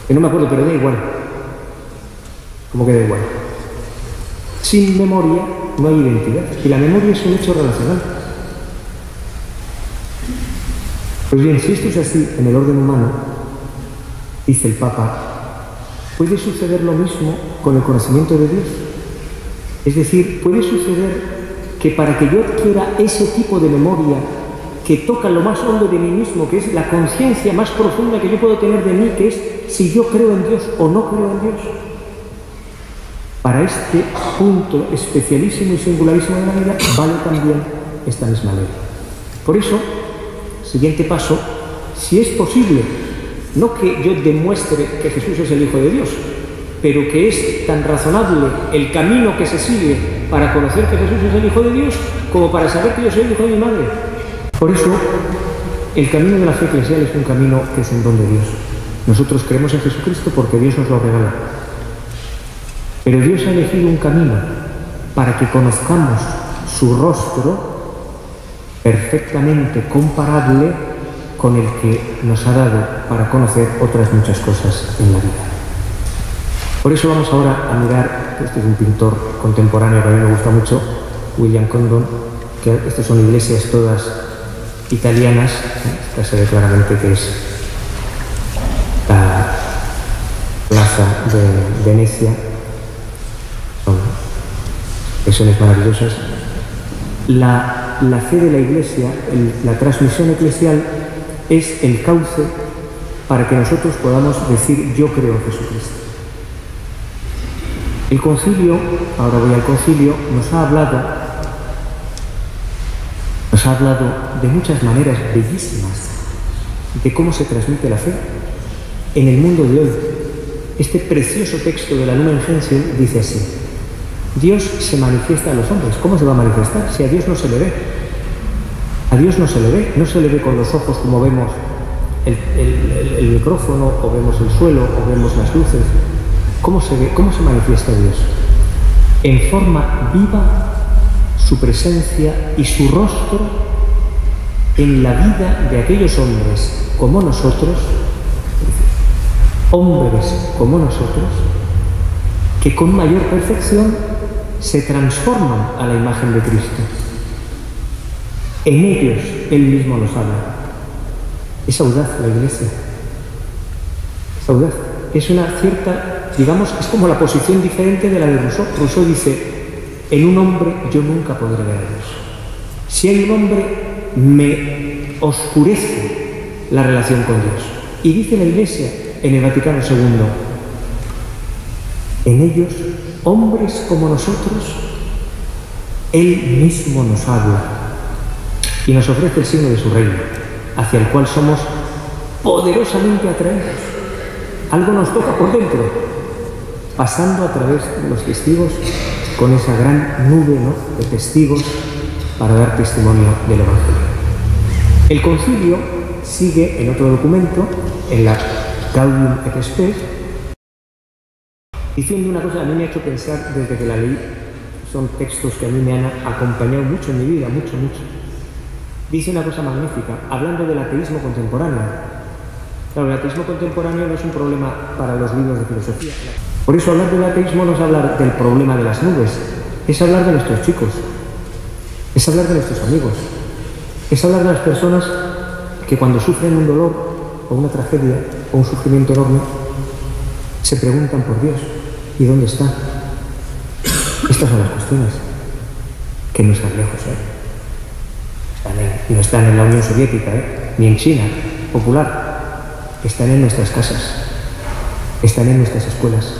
Que no me acuerdo, pero da igual. ¿Cómo que da igual? Sin memoria no hay identidad. Y la memoria es un hecho relacional. Pues bien, si esto es así en el orden humano, dice el Papa, puede suceder lo mismo con el conocimiento de Dios. Es decir, puede suceder que para que yo adquiera ese tipo de memoria que toca lo más hondo de mí mismo, que es la conciencia más profunda que yo puedo tener de mí, que es si yo creo en Dios o no creo en Dios, para este punto especialísimo y singularísimo de la vida vale también esta misma ley. Por eso, siguiente paso, si es posible, no que yo demuestre que Jesús es el Hijo de Dios, pero que es tan razonable el camino que se sigue para conocer que Jesús es el Hijo de Dios como para saber que yo soy el hijo de mi madre. Por eso, el camino de la fe eclesial es un camino que es un don de Dios. Nosotros creemos en Jesucristo porque Dios nos lo regala. Pero Dios ha elegido un camino para que conozcamos su rostro perfectamente comparable con el que nos ha dado para conocer otras muchas cosas en la vida. Por eso vamos ahora a mirar, este es un pintor contemporáneo que a mí me gusta mucho, William Condon, que estas son iglesias todas italianas. Esta se ve claramente que es la plaza de Venecia. Son expresiones maravillosas. La fe de la Iglesia, la transmisión eclesial, es el cauce para que nosotros podamos decir yo creo en Jesucristo. El concilio, ahora voy al concilio, nos ha hablado de muchas maneras bellísimas de cómo se transmite la fe en el mundo de hoy. Este precioso texto de la Lumen Gentium dice así: Dios se manifiesta a los hombres. ¿Cómo se va a manifestar si a Dios no se le ve? A Dios no se le ve, no se le ve con los ojos como vemos el micrófono, o vemos el suelo, o vemos las luces. ¿Cómo se ve? ¿Cómo se manifiesta Dios? En forma viva, su presencia y su rostro en la vida de aquellos hombres como nosotros, que con mayor perfección se transforman a la imagen de Cristo. En ellos Él mismo nos habla. Es audaz la Iglesia. Es audaz. Es una cierta, digamos, es como la posición diferente de la de Rousseau. Rousseau dice, en un hombre yo nunca podré ver a Dios. Si hay un hombre, me oscurece la relación con Dios. Y dice la Iglesia en el Vaticano II, en ellos, hombres como nosotros, Él mismo nos habla y nos ofrece el signo de su reino, hacia el cual somos poderosamente atraídos. Algo nos toca por dentro, pasando a través de los testigos con esa gran nube, ¿no?, de testigos para dar testimonio del Evangelio. El concilio sigue en otro documento, en la Gaudium et Spes, diciendo una cosa que a mí me ha hecho pensar desde que la leí, son textos que a mí me han acompañado mucho en mi vida, mucho. Dice una cosa magnífica, hablando del ateísmo contemporáneo. Claro, el ateísmo contemporáneo no es un problema para los libros de filosofía. Por eso hablar del ateísmo no es hablar del problema de las nubes, es hablar de nuestros chicos, es hablar de nuestros amigos, es hablar de las personas que cuando sufren un dolor o una tragedia o un sufrimiento enorme, se preguntan por Dios, ¿y dónde está? Estas son las cuestiones que no están lejos, no están en la Unión Soviética, ni en China popular, están en nuestras casas, están en nuestras escuelas,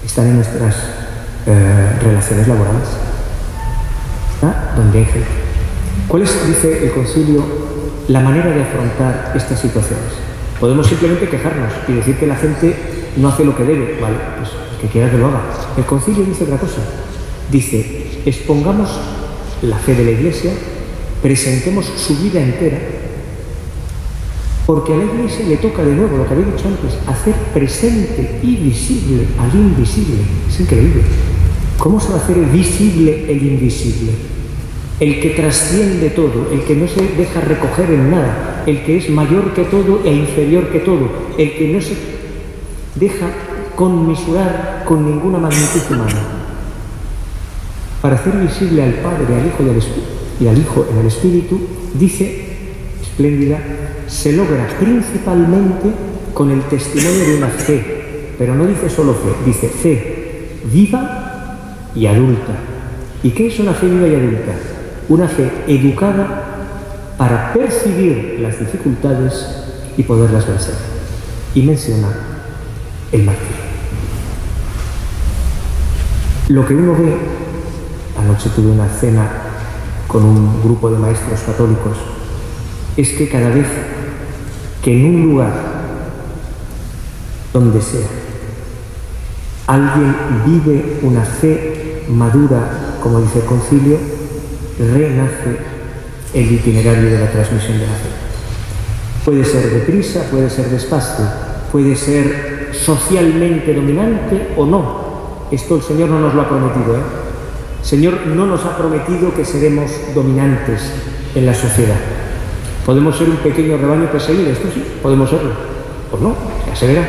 están en nuestras relaciones laborales, está donde hay gente. ¿Cuál es, dice el concilio, la manera de afrontar estas situaciones? Podemos simplemente quejarnos y decir que la gente no hace lo que debe, vale, pues el que quiera que lo haga. El concilio dice otra cosa, dice, expongamos la fe de la Iglesia, presentemos su vida entera, porque a la Iglesia le toca de nuevo, lo que había dicho antes, hacer presente y visible al invisible. Es increíble. ¿Cómo se va a hacer visible el invisible? El que trasciende todo, el que no se deja recoger en nada, el que es mayor que todo e inferior que todo, el que no se deja conmisurar con ninguna magnitud humana. Para hacer visible al Padre, al Hijo y al Hijo en el Espíritu, dice, espléndida, se logra principalmente con el testimonio de una fe, pero no dice solo fe, dice fe viva y adulta. ¿Y qué es una fe viva y adulta? Una fe educada para percibir las dificultades y poderlas vencer. Y menciona el martirio. Lo que uno ve, anoche tuve una cena con un grupo de maestros católicos, es que cada vez que en un lugar, donde sea, alguien vive una fe madura, como dice el concilio, renace el itinerario de la transmisión de la fe. Puede ser deprisa, puede ser despacio, puede ser socialmente dominante o no. Esto el Señor no nos lo ha prometido, El Señor no nos ha prometido que seremos dominantes en la sociedad. ¿Podemos ser un pequeño rebaño perseguido? Esto sí, podemos serlo. Pues no, ya se verá.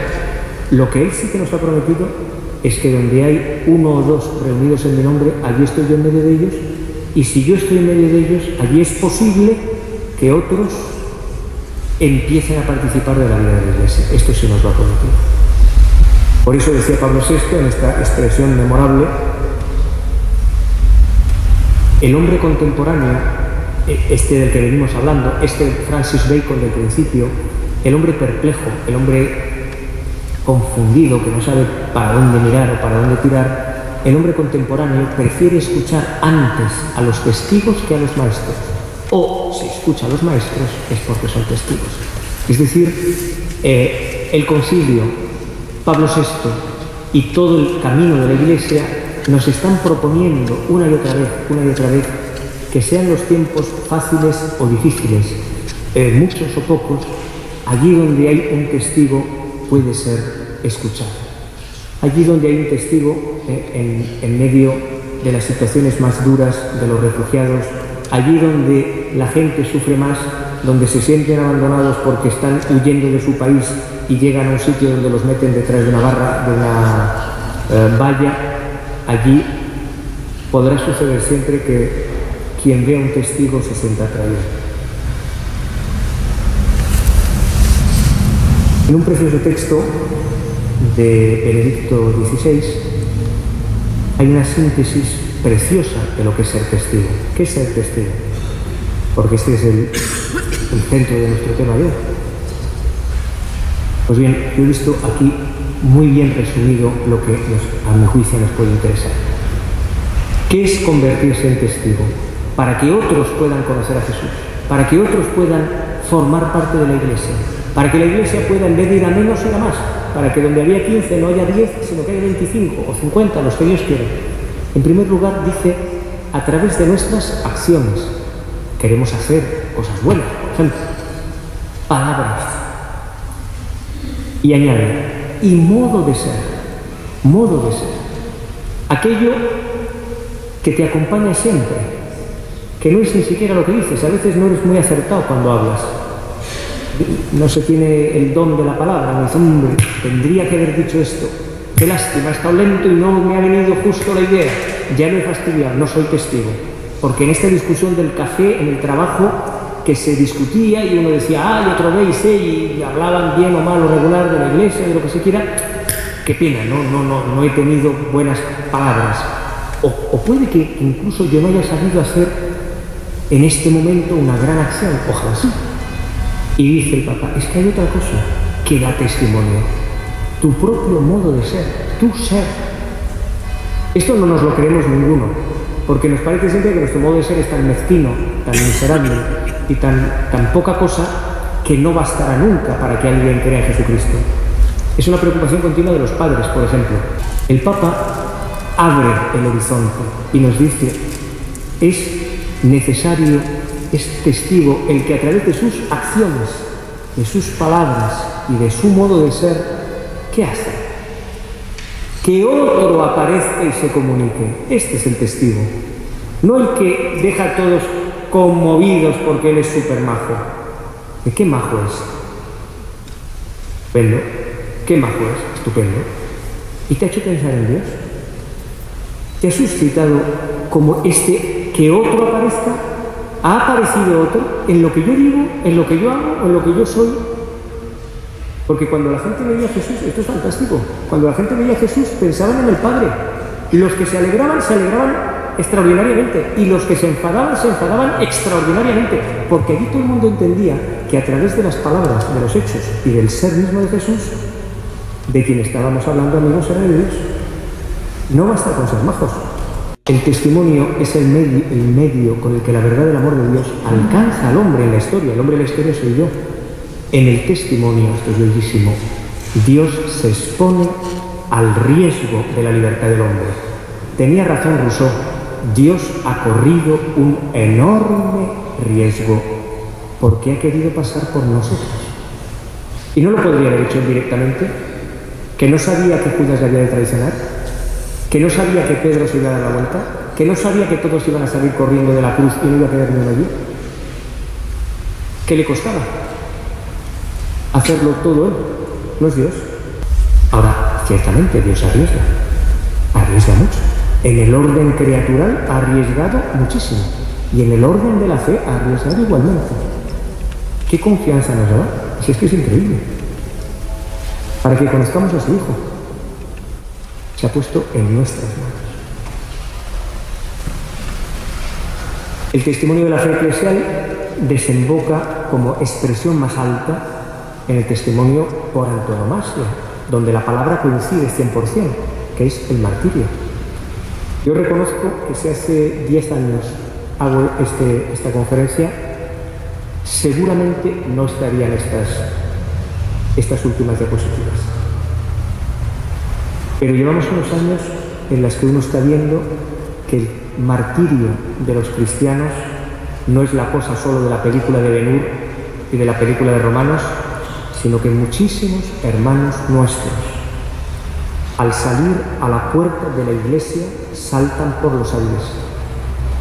Lo que Él sí que nos ha prometido es que donde hay uno o dos reunidos en mi nombre, allí estoy yo en medio de ellos, y si yo estoy en medio de ellos, allí es posible que otros empiecen a participar de la vida de la Iglesia. Esto sí nos lo ha prometido. Por eso decía Pablo VI en esta expresión memorable, el hombre contemporáneo, este del que venimos hablando, este Francis Bacon del principio, el hombre perplejo, el hombre confundido, que no sabe para dónde mirar o para dónde tirar, el hombre contemporáneo prefiere escuchar antes a los testigos que a los maestros. O si escucha a los maestros es porque son testigos. Es decir, el concilio, Pablo VI y todo el camino de la Iglesia nos están proponiendo una y otra vez, que sean los tiempos fáciles o difíciles, muchos o pocos, allí donde hay un testigo puede ser escuchado. Allí donde hay un testigo en medio de las situaciones más duras de los refugiados, allí donde la gente sufre más, donde se sienten abandonados porque están huyendo de su país y llegan a un sitio donde los meten detrás de una barra, de una valla, allí podrá suceder siempre que quien vea un testigo se sienta atraído. En un precioso texto de Benedicto XVI hay una síntesis preciosa de lo que es ser testigo. ¿Qué es ser testigo? Porque este es el centro de nuestro tema de hoy. Pues bien, yo he visto aquí muy bien resumido lo que a mi juicio nos puede interesar. ¿Qué es convertirse en testigo? Para que otros puedan conocer a Jesús, para que otros puedan formar parte de la Iglesia, para que la Iglesia pueda, en vez de ir a menos, ir a más, para que donde había 15 no haya 10, sino que haya 25 o 50, los que Dios quiera. En primer lugar, dice, a través de nuestras acciones. Queremos hacer cosas buenas, por ejemplo, palabras. Y añade, y modo de ser, aquello que te acompaña siempre, que no es ni siquiera lo que dices, a veces no eres muy acertado cuando hablas, no se tiene el don de la palabra, me dice, hombre, tendría que haber dicho esto, qué lástima, he estado lento y no me ha venido justo la idea, ya lo he fastidiado, no soy testigo, porque en esta discusión del café, en el trabajo, que se discutía y uno decía, y otro veis, y hablaban bien o mal o regular de la iglesia, de lo que se quiera, qué pena, no he tenido buenas palabras. O puede que incluso yo no haya sabido hacer en este momento una gran acción, ojalá sí. Y dice el Papa, es que hay otra cosa que da testimonio, tu propio modo de ser, tu ser. Esto no nos lo creemos ninguno, porque nos parece siempre que nuestro modo de ser es tan mezquino, tan miserable y tan poca cosa que no bastará nunca para que alguien crea en Jesucristo. Es una preocupación continua de los padres, por ejemplo. El Papa abre el horizonte y nos dice, es necesario, es testigo el que a través de sus acciones, de sus palabras y de su modo de ser, ¿qué hace? Que otro aparezca y se comunique. Este es el testigo. No el que deja a todos conmovidos porque él es súper majo. ¿De qué majo es? Estupendo. ¿Qué majo es? Estupendo. ¿Y te ha hecho pensar en Dios? ¿Te ha suscitado como este que otro aparezca? ¿Ha aparecido otro en lo que yo digo, en lo que yo hago, en lo que yo soy? Porque cuando la gente veía a Jesús, esto es fantástico, cuando la gente veía a Jesús pensaban en el Padre. Los que se alegraban extraordinariamente, y los que se enfadaban extraordinariamente, porque allí todo el mundo entendía que a través de las palabras, de los hechos y del ser mismo de Jesús, de quien estábamos hablando, amigos, era de Dios. No basta con ser majos. El testimonio es el medio con el que la verdad del amor de Dios alcanza al hombre en la historia. El hombre en la historia soy yo. En el testimonio, esto es bellísimo, Dios se expone al riesgo de la libertad del hombre. Tenía razón Rousseau, Dios ha corrido un enorme riesgo porque ha querido pasar por nosotros. Y no lo podría haber hecho directamente, que no sabía que Judas le había de traicionar, que no sabía que Pedro se iba a dar la vuelta, que no sabía que todos iban a salir corriendo de la cruz y no iba a quedar ni uno allí. ¿Qué le costaba? Hacerlo todo él, no es Dios. Ahora, ciertamente Dios arriesga mucho. En el orden criatural ha arriesgado muchísimo y en el orden de la fe ha arriesgado igualmente. ¿Qué confianza nos da? Si es que es increíble. Para que conozcamos a su Hijo, se ha puesto en nuestras manos. El testimonio de la fe eclesial desemboca como expresión más alta en el testimonio por antonomasia, donde la palabra coincide 100%, que es el martirio. Yo reconozco que si hace 10 años hago esta conferencia, seguramente no estarían estas últimas diapositivas. Pero llevamos unos años en los que uno está viendo que el martirio de los cristianos no es la cosa solo de la película de Ben-Hur y de la película de Romanos, sino que muchísimos hermanos nuestros, al salir a la puerta de la iglesia, saltan por los aires.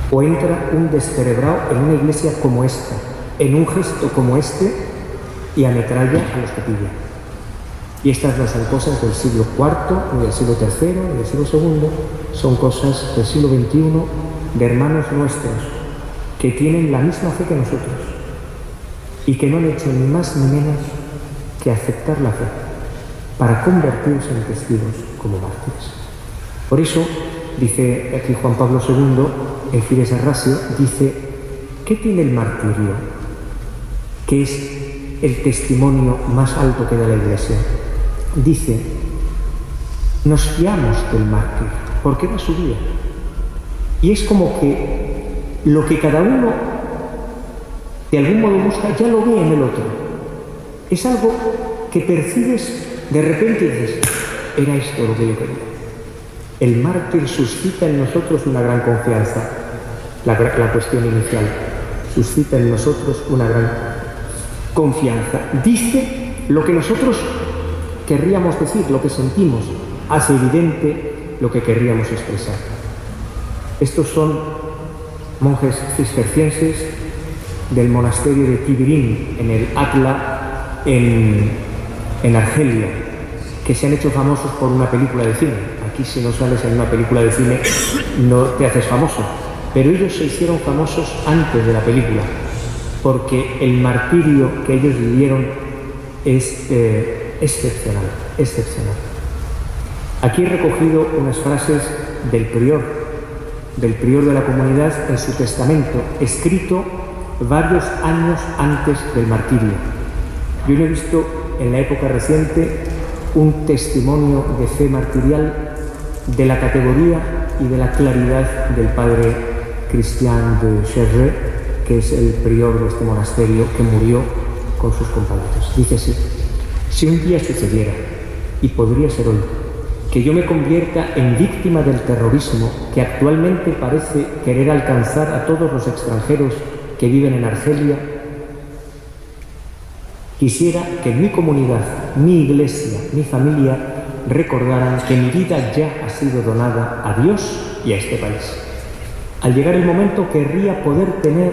O entra un descerebrado en una iglesia como esta, en un gesto como este, y ametralla a los que pilla. Y estas no son cosas del siglo IV, ni del siglo III, ni del siglo II, son cosas del siglo XXI, de hermanos nuestros, que tienen la misma fe que nosotros, y que no han hecho ni más ni menos que aceptar la fe, para convertirse en testigos como mártires. Por eso, dice aquí Juan Pablo II, en Fides et Ratio, dice, ¿qué tiene el martirio? Que es el testimonio más alto que da la Iglesia. Dice, nos fiamos del mártir, porque da su vida. Y es como que lo que cada uno de algún modo busca, ya lo ve en el otro. Es algo que percibes de repente y dices, era esto lo que yo quería. El mártir suscita en nosotros una gran confianza. La cuestión inicial suscita en nosotros una gran confianza. Dice lo que nosotros querríamos decir, lo que sentimos, hace evidente lo que querríamos expresar. Estos son monjes cistercienses del monasterio de Tibirín, en el Atla, en Argelia, que se han hecho famosos por una película de cine. Aquí, si no sales en una película de cine, no te haces famoso. Pero ellos se hicieron famosos antes de la película, porque el martirio que ellos vivieron es excepcional, excepcional. Aquí he recogido unas frases del prior de la comunidad en su testamento, escrito varios años antes del martirio. Yo no he visto en la época reciente un testimonio de fe martirial de la categoría y de la claridad del padre Christian de Chergé, que es el prior de este monasterio que murió con sus compañeros. Dice así: si un día sucediera, y podría ser hoy, que yo me convierta en víctima del terrorismo que actualmente parece querer alcanzar a todos los extranjeros que viven en Argelia, quisiera que mi comunidad, mi iglesia, mi familia recordaran que mi vida ya ha sido donada a Dios y a este país. Al llegar el momento querría poder tener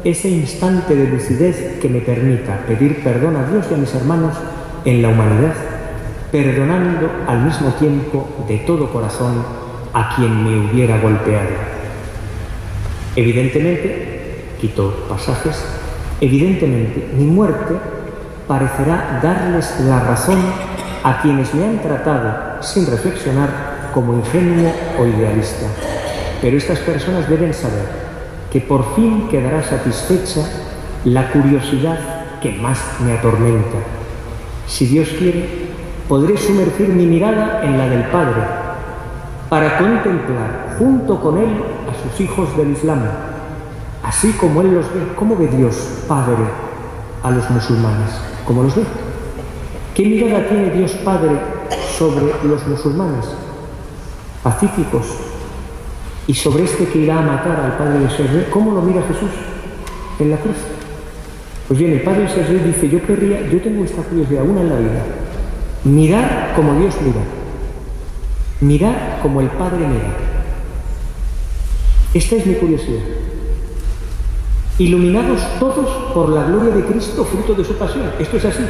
ese instante de lucidez que me permita pedir perdón a Dios y a mis hermanos en la humanidad, perdonando al mismo tiempo de todo corazón a quien me hubiera golpeado. Evidentemente, quito pasajes, evidentemente mi muerte parecerá darles la razón a quienes me han tratado sin reflexionar como ingenuo o idealista. Pero estas personas deben saber que por fin quedará satisfecha la curiosidad que más me atormenta. Si Dios quiere, podré sumergir mi mirada en la del Padre para contemplar junto con Él a sus hijos del Islam, así como Él los ve. ¿Cómo ve Dios Padre a los musulmanes? ¿Cómo los ve? ¿Qué mirada tiene Dios Padre sobre los musulmanes? Pacíficos. Y sobre este que irá a matar al padre de Chergé, ¿cómo lo mira Jesús en la cruz? Pues bien, el padre de Chergé dice: yo tengo esta curiosidad, una en la vida, mirar como Dios mira, mirar como el Padre mira. Esta es mi curiosidad. Iluminados todos por la gloria de Cristo, fruto de su pasión. Esto es así.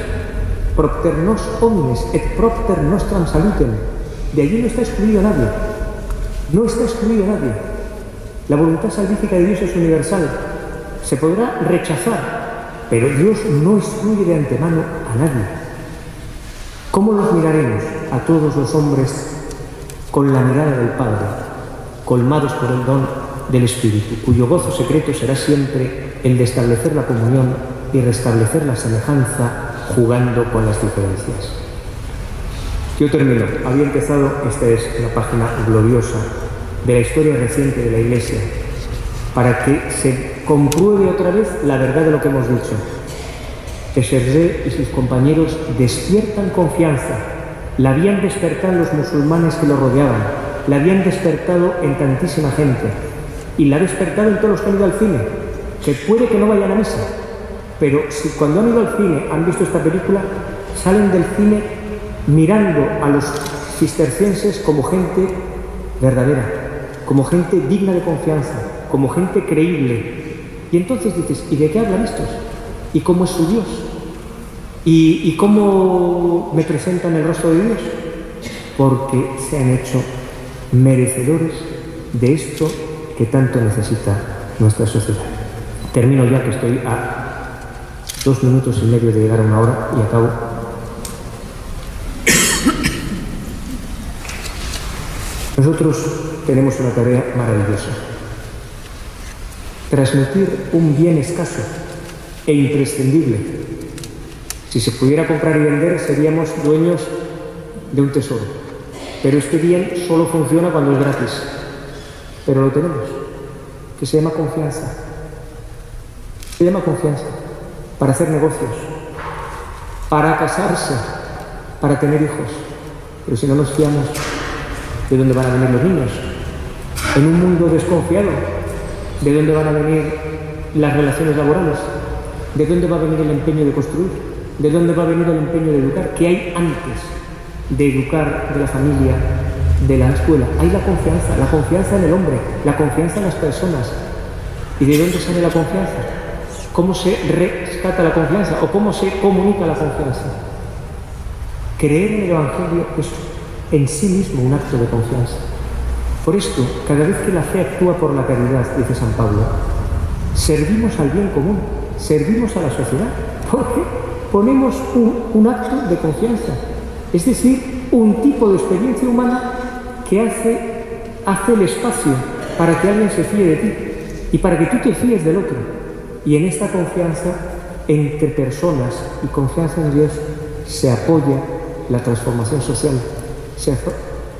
Propter nos homines et propter nostram salutem. De allí no está excluido nadie. No está excluido nadie. La voluntad salvífica de Dios es universal. Se podrá rechazar, pero Dios no excluye de antemano a nadie. ¿Cómo los miraremos a todos los hombres con la mirada del Padre, colmados por el don del Espíritu, cuyo gozo secreto será siempre el de establecer la comunión y restablecer la semejanza jugando con las diferencias? Yo termino. Había empezado, esta es una página gloriosa de la historia reciente de la Iglesia, para que se compruebe otra vez la verdad de lo que hemos dicho. Que Chergé y sus compañeros despiertan confianza. La habían despertado en los musulmanes que lo rodeaban, la habían despertado en tantísima gente, y la ha despertado en todos los que han ido al cine, que puede que no vayan a misa, pero si cuando han ido al cine han visto esta película, salen del cine mirando a los cistercienses como gente verdadera, como gente digna de confianza, como gente creíble. Y entonces dices: ¿y de qué hablan estos? ¿Y cómo es su Dios? ¿Y cómo me presentan el rostro de Dios? Porque se han hecho merecedores de esto que tanto necesita nuestra sociedad. Termino ya, que estoy a 2 minutos y medio de llegar a 1 hora y acabo. Nosotros tenemos una tarea maravillosa: transmitir un bien escaso e imprescindible. Si se pudiera comprar y vender, seríamos dueños de un tesoro. Pero este bien solo funciona cuando es gratis. Pero lo tenemos, que se llama confianza. Se llama confianza para hacer negocios, para casarse, para tener hijos. Pero si no nos fiamos, ¿de dónde van a venir los niños? En un mundo desconfiado, ¿de dónde van a venir las relaciones laborales? ¿De dónde va a venir el empeño de construir? ¿De dónde va a venir el empeño de educar? ¿Qué hay antes de educar de la familia de la escuela. Hay la confianza en el hombre, la confianza en las personas. ¿Y de dónde sale la confianza? ¿Cómo se rescata la confianza o cómo se comunica la confianza? Creer en el Evangelio es en sí mismo un acto de confianza. Por esto, cada vez que la fe actúa por la caridad, dice San Pablo, servimos al bien común, servimos a la sociedad, porque ponemos un acto de confianza, es decir, un tipo de experiencia humana que hace el espacio para que alguien se fíe de ti y para que tú te fíes del otro. Y en esta confianza entre personas y confianza en Dios se apoya la transformación social.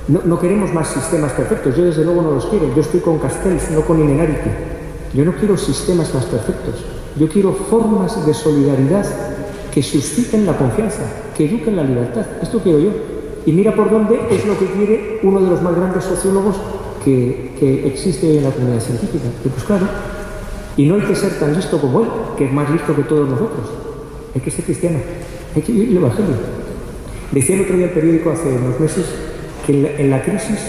No queremos más sistemas perfectos, yo desde luego no los quiero, yo estoy con Castells, no con Inenariti. Yo no quiero sistemas más perfectos, yo quiero formas de solidaridad que susciten la confianza, que eduquen la libertad. Esto quiero yo. Y mira por dónde es lo que quiere uno de los más grandes sociólogos que existe hoy en la comunidad científica. Y pues claro, y no hay que ser tan listo como él, que es más listo que todos nosotros. Hay que ser cristiano, hay que vivir el Evangelio. Decía el otro día el periódico hace unos meses que en la crisis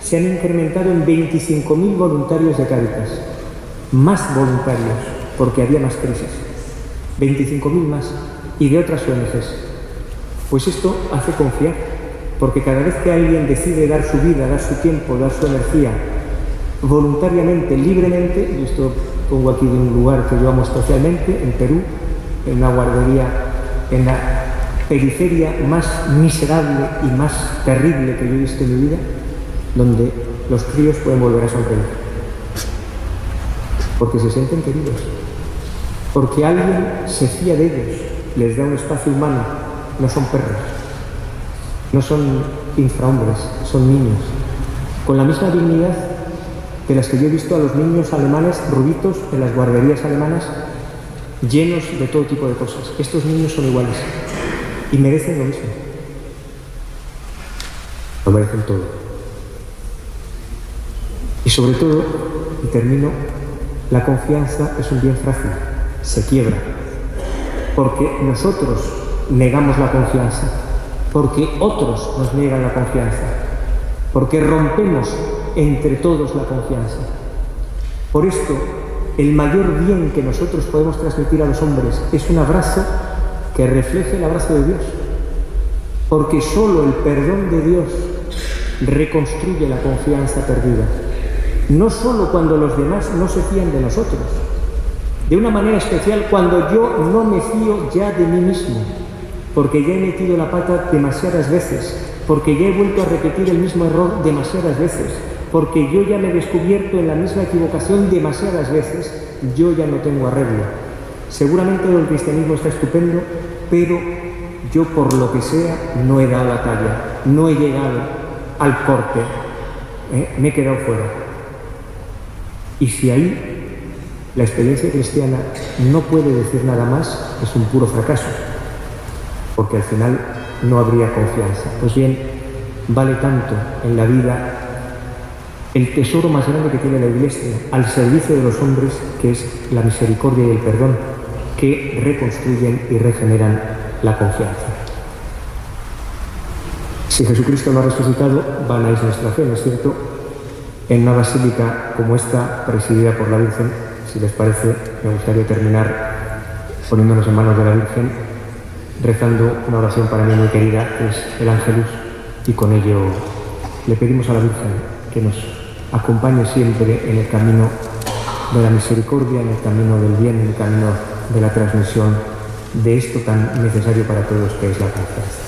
se han incrementado en 25.000 voluntarios de Cáritas. Más voluntarios, porque había más crisis. 25.000 más. Y de otras ONGs. Pues esto hace confiar, porque cada vez que alguien decide dar su vida, dar su tiempo, dar su energía, voluntariamente, libremente, y esto pongo aquí de un lugar que yo amo especialmente, en Perú, en una guardería, en la periferia más miserable y más terrible que yo he visto en mi vida, donde los críos pueden volver a sonreír, porque se sienten queridos, porque alguien se fía de ellos, les da un espacio humano. No son perros, no son infrahombres, son niños, con la misma dignidad de las que yo he visto a los niños alemanes rubitos en las guarderías alemanas, llenos de todo tipo de cosas. Estos niños son iguales y merecen lo mismo. Lo merecen todo. Y sobre todo, y termino, la confianza es un bien frágil, se quiebra, porque nosotros negamos la confianza, porque otros nos niegan la confianza, porque rompemos entre todos la confianza. Por esto, el mayor bien que nosotros podemos transmitir a los hombres es un abrazo que refleje el abrazo de Dios, porque solo el perdón de Dios reconstruye la confianza perdida, no solo cuando los demás no se fían de nosotros, de una manera especial cuando yo no me fío ya de mí mismo, porque ya he metido la pata demasiadas veces, porque ya he vuelto a repetir el mismo error demasiadas veces, porque yo ya me he descubierto en la misma equivocación demasiadas veces, yo ya no tengo arreglo. Seguramente el cristianismo está estupendo, pero yo por lo que sea no he dado la talla, no he llegado al corte, me he quedado fuera. Y si ahí la experiencia cristiana no puede decir nada más, es un puro fracaso, porque al final no habría confianza. Pues bien, vale tanto en la vida el tesoro más grande que tiene la Iglesia al servicio de los hombres, que es la misericordia y el perdón, que reconstruyen y regeneran la confianza. Si Jesucristo no ha resucitado, vana es nuestra fe, ¿no es cierto? En una basílica como esta, presidida por la Virgen, si les parece, me gustaría terminar poniéndonos en manos de la Virgen, rezando una oración para mí muy querida, que es el Ángelus, y con ello le pedimos a la Virgen que nos acompañe siempre en el camino de la misericordia, en el camino del bien, en el camino de la transmisión de esto tan necesario para todos que es la confianza.